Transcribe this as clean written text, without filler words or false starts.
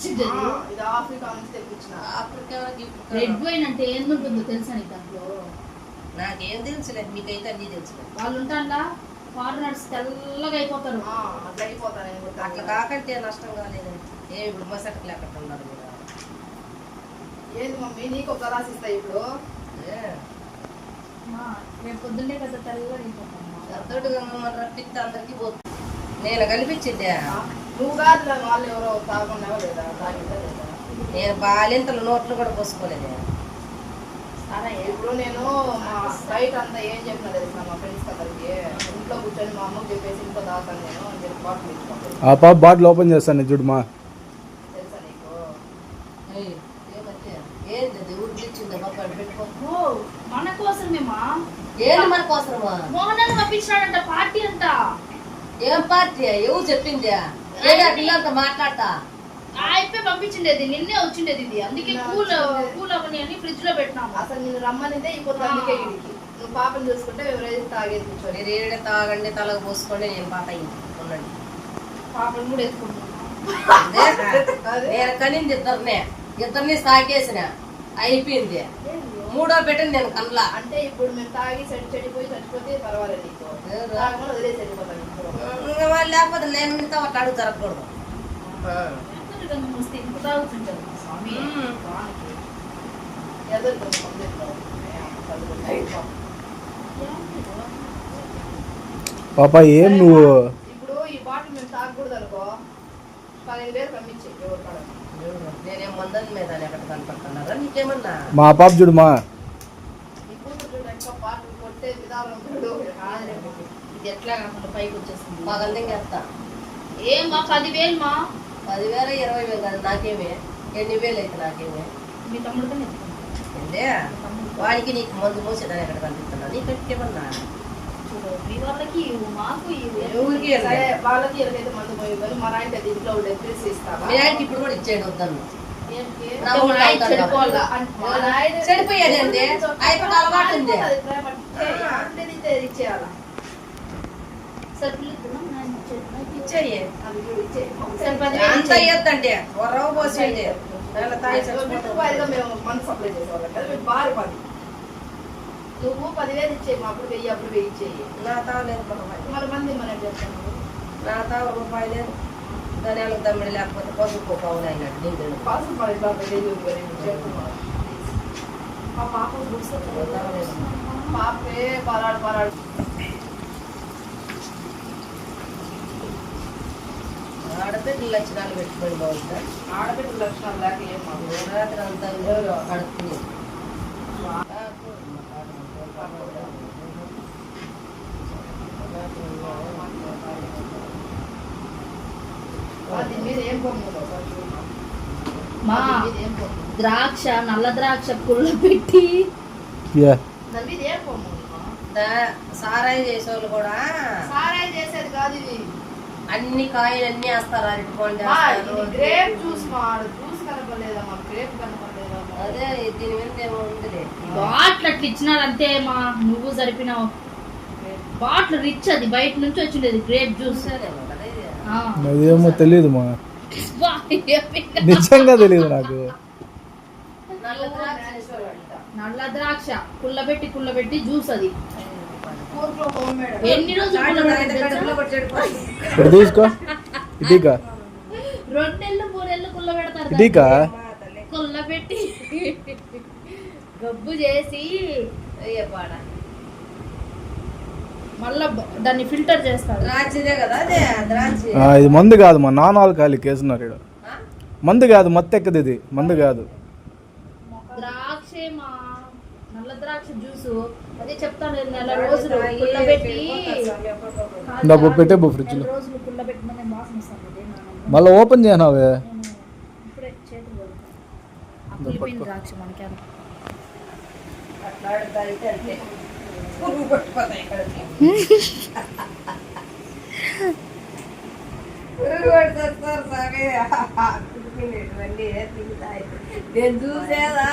తెప్పించింది ఇది ఆఫ్రికా నుంచి తెప్పించిన. ఆఫ్రికా రెడ్ వైన్ అంటే ఏందుంటుందో తెలుసా నీకు దాంట్లో? నాకేం తెలుసులేదు, మీకైతే అన్నీ తెలుసులేదు. వాళ్ళు ఉంటాండా ఫారినర్స్ తెల్లగా అయిపోతారు. అట్లా అయిపోతాను అట్లా కాకంటే నష్టం కాలేదండి. ఇప్పుడు మసట్లు ఎక్కడ ఉన్నారు మీరు? ఏంది మమ్మీ నీకు ఒక రాసి ఇస్తాయి ఇప్పుడు? రేపు పొద్దున్నే కదా తెల్లగా అయిపోతాను. రప్పిస్తే అందరికీ పోతుంది. నేను కనిపించిందే. నువ్వు కాదు వాళ్ళు ఎవరో తాగకుండా లేదా? తాగిందా లేదా? నేను బాలింతలు నోట్లు కూడా పోసుకోలేదు. ఇప్పుడు నేను మా బయట అంతా ఏం చెప్పినా తెలుసా మా ఫ్రెండ్స్ అందరికి, ఇంట్లో కూర్చొని మా అమ్మకి చెప్పేసి ఇంట్లో తాగుతాను నేను అని చెప్పి బాటిల్ ఇచ్చుకోవాలి. ఆ పాప బాటిల్ ఓపెన్ చేస్తాను చూడు మా. తెలుసా నీకు? ఏంటి ఊరికిచ్చిందా బాబా పెట్టుకో. మన కోసమేమా? ఏంటి మన కోసమా? మోహన్ పంపించినాడంట పార్టీ అంట. ఏం పార్టీ? ఎవరు చెప్పింది? ఏడా పిల్లలతో మాట్లాడతా? అయిపోయి పంపించిండేది, నిన్నే వచ్చిండేది ఇది. అందుకే కూల్ అవని అని ఫ్రిడ్జ్ లో పెట్టినాము. అసలు నేను రమ్మనిదే ఇప్పుడు అందుకే ఇడికి నువ్వు పాపను చూసుకుంటే ఎవరైతే తాగేది కూర్చొని మీరు ఏడే తాగండి, తలకు పోసుకోండి, నేను పాత ఉండండి. పాపను కూడా ఎత్తుకుంటున్నాను. నేను కనింది ఇద్దరిని సాకేసిన అయిపోయింది. మూడో పెట్టింది నేను కల్లా. అంటే ఇప్పుడు మేము తాగి చెడిపోయి చచ్చిపోతే పర్వాలేదు నీకు, తాగకుండా వదిలేసి వెళ్ళిపోతాను. ఇంకా వాళ్ళు లేకపోతే నేను ఉండితే ఒక అడుగు జరగకూడదు. పాప ఏం నువ్వు ఇప్పుడు ఈ బాటిల్ మేము తాగకూడదు అనుకో 15,000 పంపించే ఎవరు కాడ. నేనేం మందని మీద ఎక్కడ కనపడుతున్నారా నీకేమన్నా? మా పాప చూడు మా. నీ కూతురు చూడు ఎక్కువ బాటిల్ కొట్టే విధానం చూడు. ఇది ఎట్లా కాకుండా పైకి వచ్చేసింది. పగలదింగేస్తా. ఏమా 10,000 మా? 10,000 20,000 కాదు నాకేమే. 8,000 అయితే నాకేమే. మీ తమ్ముడితో ఏంటే వాడికి నీకు మందు మోసేదాన్ని ఎక్కడ కనిపిస్తున్నా? నీ కట్టికేమన్నా చూడు, మీ వాళ్ళకి మాకు ఎవరికి సరే వాళ్ళకి ఎవరికైతే మందు పోయి కానీ మా నాయన ఇంట్లో ఉండే తెలిసి ఇస్తావా? మీ ఆయనకి ఇప్పుడు కూడా ఇచ్చేయండి వద్దను. చెడిపోయాడు చెడిపోయాడు అలవాటు ఉంది. ఇచ్చేయాలా? ఇచ్చేయి సరే అంతా ఇద్దండి రవ్వ పోసేయండి. మేము మందు సప్లై చేసేవాళ్ళం కదా, మీకు బాగా 10. నువ్వు 10,000 ఇచ్చేయి, మా అప్పుడు 1000 అప్పుడు 1000 ఇచ్చేయి. నా తావలేదు మరి మంది మనం చెప్తాను. నా తావ రూపాయి లేదు. ధనియాలకు దమ్మిడి లేకపోతే పసుపు పావులు అయినట్టు నీళ్ళు పాసు మరి ఇట్లా తెలియదు కానీ చెప్తున్నాను. మా పాప పాపే పరాడు ఆడపిల్లల లక్షణాలు పెట్టుకొని బాగుంటా. ఆడపిల్ల లక్షణాలు లేక ఏం మాకు రాత్రి అంతా కడుపుతుంది. దీని మీద ఏం పొమ్ము? మా ద్రాక్ష, నల్ల ద్రాక్ష పుల్ల పెట్టి దాని మీద ఏం పొమ్ము? సారాయి చేసేవాళ్ళు కూడా సారాయి చేసేది కాదు ఇది. అన్ని కాయలు అన్ని వేస్తారు. అరటిపండు గ్రేప్ జ్యూస్ జ్యూస్ కనపడలేదా? మా గ్రేప్ కనపడలేదా? అదే దీని మీద ఏమో ఉంది. బాట్లు అట్లా ఇచ్చినారంటే మా నువ్వు సరిపినావు. బాట్లు రిచ్, అది బయట నుంచి వచ్చిండేది గ్రేప్ జ్యూస్. అదేమో తెలియదు మా, నిజంగా తెలియదు నాకు. నల్ల ద్రాక్ష కుల్లబెట్టి జ్యూస్. అది ఎన్ని రోజులు ఇప్పుడు తీసుకో. ఇటీకా 2 నెలలు 3 నెలలు కుల్ల పెడతారు. ఇటీకా కుల్లబెట్టి గబ్బు చేసి మళ్ళా దాన్ని ఫిల్టర్ చేస్తారు. ద్రాక్షదే కదా అదే ద్రాక్ష. ఇది మందు కాదు మా, నాన్ ఆల్కహాలిక్ వేస్తున్నారు ఇక్కడ. మందు కాదు, మత్తెక్కది ఇది, మందు కాదు. ద్రాక్షే మా, నల్ల ద్రాక్ష జ్యూస్. అదే చెప్తాను, నెల రోజులు కుల్లబెట్టి పెట్టే ఫ్రిడ్జ్ లో రోజులు కుల్లబెట్టిన వాసన వస్తుంది. మళ్ళీ ఓపెన్ చేయనావే. ఇప్పుడే చేతులు కులిపోయిన ద్రాక్ష మనకి నేను చూసేదాకా